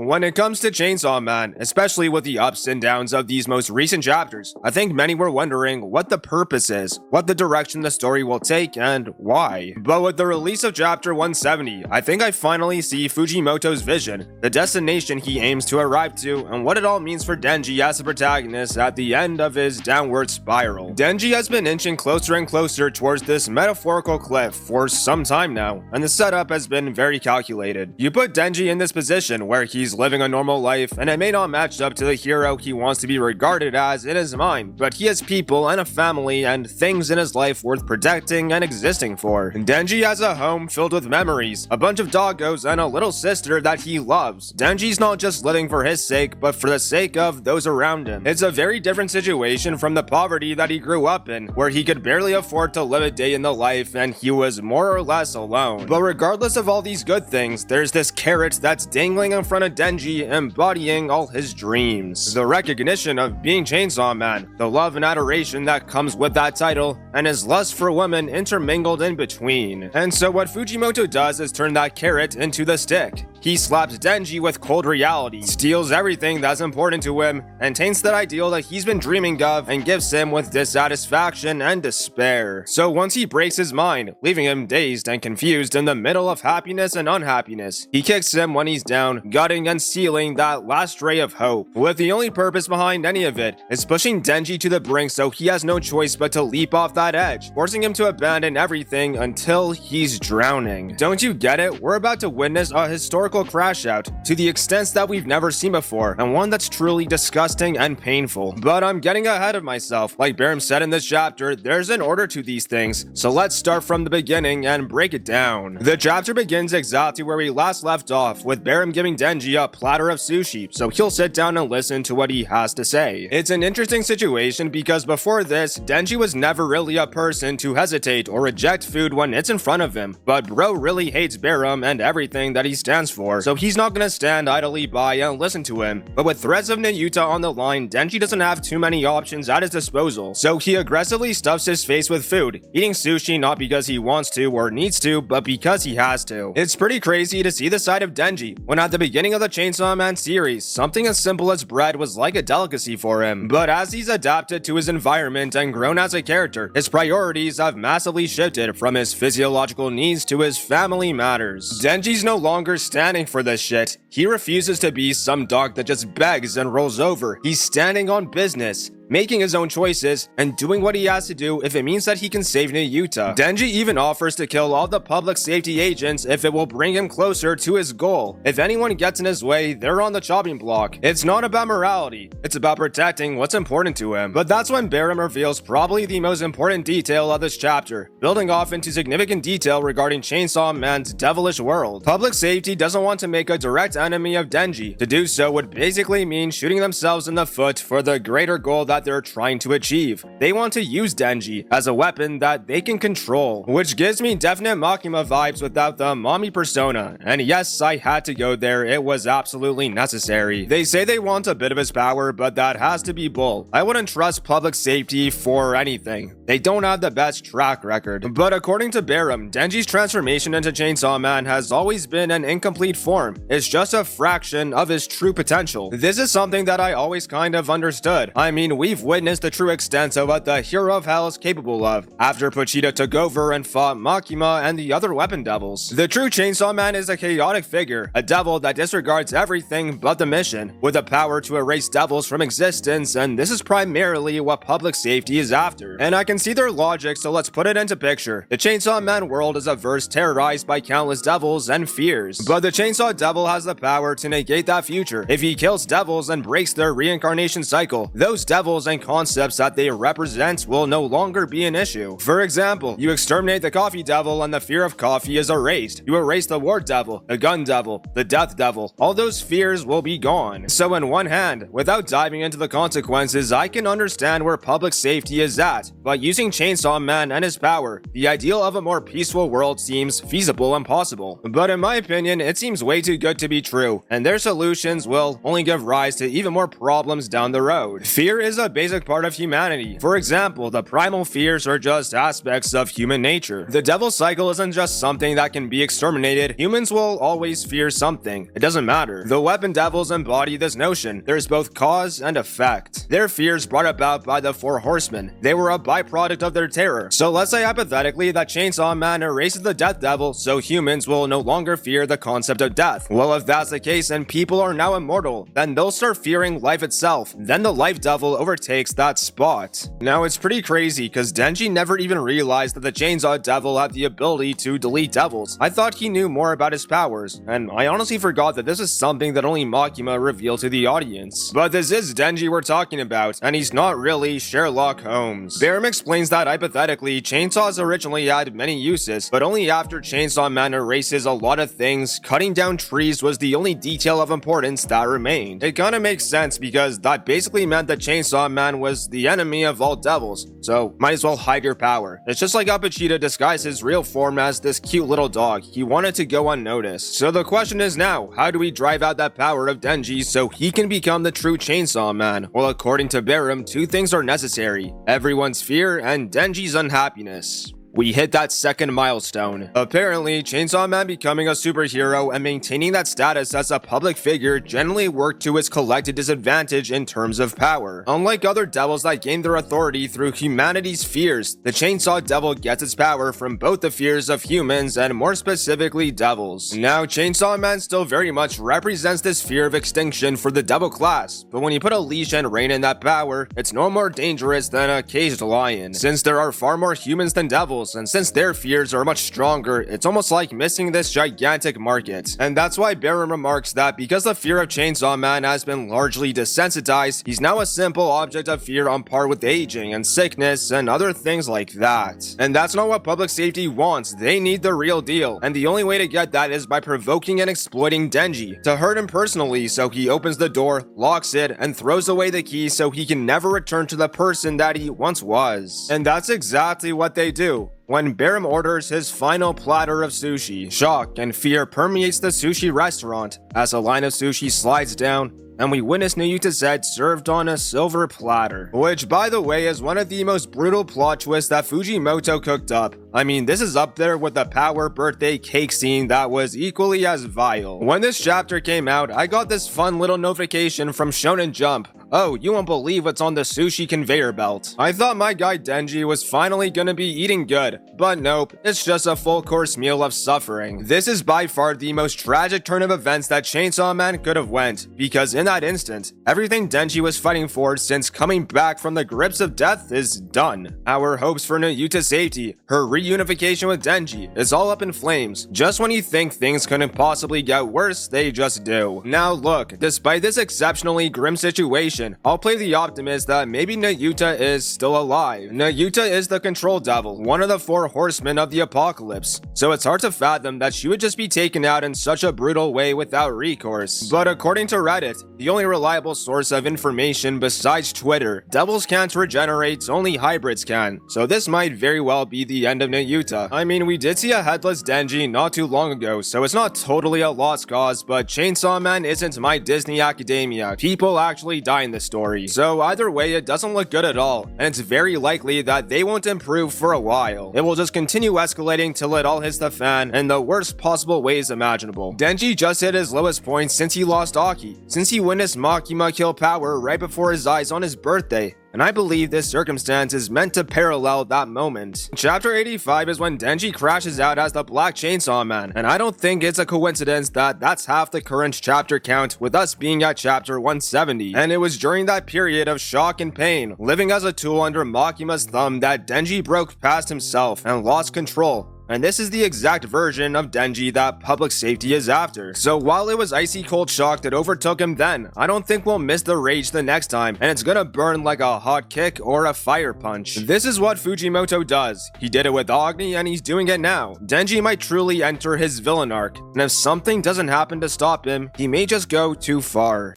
When it comes to Chainsaw Man, especially with the ups and downs of these most recent chapters, I think many were wondering what the purpose is, what the direction the story will take, and why. But with the release of chapter 170, I think I finally see Fujimoto's vision, the destination he aims to arrive to, and what it all means for Denji as a protagonist at the end of his downward spiral. Denji has been inching closer and closer towards this metaphorical cliff for some time now, and the setup has been very calculated. You put Denji in this position where he's living a normal life, and it may not match up to the hero he wants to be regarded as in his mind, but he has people and a family and things in his life worth protecting and existing for. Denji has a home filled with memories, a bunch of doggos, and a little sister that he loves. Denji's not just living for his sake, but for the sake of those around him. It's a very different situation from the poverty that he grew up in, where he could barely afford to live a day in the life and he was more or less alone. But regardless of all these good things, there's this carrot that's dangling in front of Denji, embodying all his dreams. The recognition of being Chainsaw Man, the love and adoration that comes with that title, and his lust for women intermingled in between. And so what Fujimoto does is turn that carrot into the stick. He slaps Denji with cold reality, steals everything that's important to him, and taints that ideal that he's been dreaming of and gives him with dissatisfaction and despair. So once he breaks his mind, leaving him dazed and confused in the middle of happiness and unhappiness, he kicks him when he's down, gutting and sealing that last ray of hope, with the only purpose behind any of it is pushing Denji to the brink so he has no choice but to leap off that edge, forcing him to abandon everything until he's drowning. Don't you get it? We're about to witness a historical crash out to the extent that we've never seen before, and one that's truly disgusting and painful. But I'm getting ahead of myself. Like Barum said in this chapter, there's an order to these things, so let's start from the beginning and break it down. The chapter begins exactly where we last left off, with Barum giving Denji a platter of sushi, so he'll sit down and listen to what he has to say. It's an interesting situation because before this, Denji was never really a person to hesitate or reject food when it's in front of him, but bro really hates Barum and everything that he stands for. So he's not gonna stand idly by and listen to him. But with threats of Nayuta on the line, Denji doesn't have too many options at his disposal, so he aggressively stuffs his face with food, eating sushi not because he wants to or needs to, but because he has to. It's pretty crazy to see the side of Denji, when at the beginning of the Chainsaw Man series, something as simple as bread was like a delicacy for him. But as he's adapted to his environment and grown as a character, his priorities have massively shifted from his physiological needs to his family matters. Denji's no longer standing for this shit. He refuses to be some dog that just begs and rolls over. He's standing on business, making his own choices, and doing what he has to do if it means that he can save Nayuta. Denji even offers to kill all the public safety agents if it will bring him closer to his goal. If anyone gets in his way, they're on the chopping block. It's not about morality, it's about protecting what's important to him. But that's when Barum reveals probably the most important detail of this chapter, building off into significant detail regarding Chainsaw Man's devilish world. Public safety doesn't want to make a direct enemy of Denji. To do so would basically mean shooting themselves in the foot for the greater goal that they're trying to achieve. They want to use Denji as a weapon that they can control, which gives me definite Makima vibes without the mommy persona. And yes, I had to go there, it was absolutely necessary. They say they want a bit of his power, but that has to be bull. I wouldn't trust public safety for anything. They don't have the best track record. But according to Barum, Denji's transformation into Chainsaw Man has always been an incomplete form. It's just a fraction of his true potential. This is something that I always kind of understood. I mean, we've witnessed the true extent of what the hero of hell is capable of after Pochita took over and fought Makima and the other weapon devils. The true Chainsaw Man is a chaotic figure, a devil that disregards everything but the mission, with the power to erase devils from existence, and this is primarily what public safety is after. And I can see their logic, so let's put it into picture. The Chainsaw Man world is a verse terrorized by countless devils and fears, but the Chainsaw Devil has the power to negate that future. If he kills devils and breaks their reincarnation cycle, those devils and concepts that they represent will no longer be an issue. For example, you exterminate the coffee devil and the fear of coffee is erased. You erase the ward devil, the gun devil, the death devil. All those fears will be gone. So in one hand, without diving into the consequences, I can understand where public safety is at, but using Chainsaw Man and his power, the ideal of a more peaceful world seems feasible and possible. But in my opinion, it seems way too good to be true, and their solutions will only give rise to even more problems down the road. Fear is a basic part of humanity. For example, the primal fears are just aspects of human nature. The devil cycle isn't just something that can be exterminated. Humans will always fear something. It doesn't matter. The weapon devils embody this notion. There's both cause and effect. Their fears brought about by the Four Horsemen. They were a byproduct of their terror. So let's say hypothetically that Chainsaw Man erases the death devil, so humans will no longer fear the concept of death. Well, if that's the case and people are now immortal, then they'll start fearing life itself. Then the life devil overtakes that spot. Now it's pretty crazy because Denji never even realized that the Chainsaw Devil had the ability to delete devils. I thought he knew more about his powers, and I honestly forgot that this is something that only Makima revealed to the audience. But this is Denji we're talking about, and he's not really Sherlock Holmes. Barham explains that hypothetically, chainsaws originally had many uses, but only after Chainsaw Man erases a lot of things, cutting down trees was the only detail of importance that remained. It kinda makes sense because that basically meant that Chainsaw Man was the enemy of all devils, so might as well hide your power. It's just like Apachita disguised his real form as this cute little dog. He wanted to go unnoticed. So the question is now, how do we drive out that power of Denji so he can become the true Chainsaw Man? Well, according to Barham, two things are necessary: everyone's fear and Denji's unhappiness. We hit that second milestone. Apparently, Chainsaw Man becoming a superhero and maintaining that status as a public figure generally worked to his collective disadvantage in terms of power. Unlike other devils that gain their authority through humanity's fears, the Chainsaw Devil gets its power from both the fears of humans and more specifically devils. Now, Chainsaw Man still very much represents this fear of extinction for the devil class, but when you put a leash and rein in that power, it's no more dangerous than a caged lion. Since there are far more humans than devils, and since their fears are much stronger, it's almost like missing this gigantic market. And that's why Barham remarks that because the fear of Chainsaw Man has been largely desensitized, he's now a simple object of fear on par with aging and sickness and other things like that. And that's not what public safety wants. They need the real deal, and the only way to get that is by provoking and exploiting Denji to hurt him personally, so he opens the door, locks it, and throws away the key so he can never return to the person that he once was. And that's exactly what they do. When Barham orders his final platter of sushi, shock and fear permeates the sushi restaurant as a line of sushi slides down, and we witness Nayuta's head served on a silver platter. Which, by the way, is one of the most brutal plot twists that Fujimoto cooked up. I mean, this is up there with the Power birthday cake scene that was equally as vile. When this chapter came out, I got this fun little notification from Shonen Jump. Oh, you won't believe what's on the sushi conveyor belt. I thought my guy Denji was finally gonna be eating good, but nope, it's just a full course meal of suffering. This is by far the most tragic turn of events that Chainsaw Man could have went, because in that instant, everything Denji was fighting for since coming back from the grips of death is done. Our hopes for Nayuta's safety, her reunification with Denji, is all up in flames. Just when you think things couldn't possibly get worse, they just do. Now look, despite this exceptionally grim situation, I'll play the optimist that maybe Nayuta is still alive. Nayuta is the control devil, one of the four horsemen of the apocalypse, so it's hard to fathom that she would just be taken out in such a brutal way without recourse. But according to Reddit, the only reliable source of information besides Twitter, devils can't regenerate, only hybrids can, so this might very well be the end of Nayuta. I mean, we did see a headless Denji not too long ago, so it's not totally a lost cause, but Chainsaw Man isn't My Disney Academia. People actually die in this story. So either way, it doesn't look good at all, and it's very likely that they won't improve for a while. It will just continue escalating till it all hits the fan in the worst possible ways imaginable. Denji just hit his lowest point since he lost Aki, since he witnessed Makima kill Power right before his eyes on his birthday. And I believe this circumstance is meant to parallel that moment. Chapter 85 is when Denji crashes out as the Black Chainsaw Man, and I don't think it's a coincidence that that's half the current chapter count, with us being at chapter 170. And it was during that period of shock and pain, living as a tool under Makima's thumb, that Denji broke past himself and lost control. And this is the exact version of Denji that public safety is after. So while it was icy cold shock that overtook him then, I don't think we'll miss the rage the next time, and it's gonna burn like a hot kick or a fire punch. This is what Fujimoto does. He did it with Agni and he's doing it now. Denji might truly enter his villain arc, and if something doesn't happen to stop him, he may just go too far.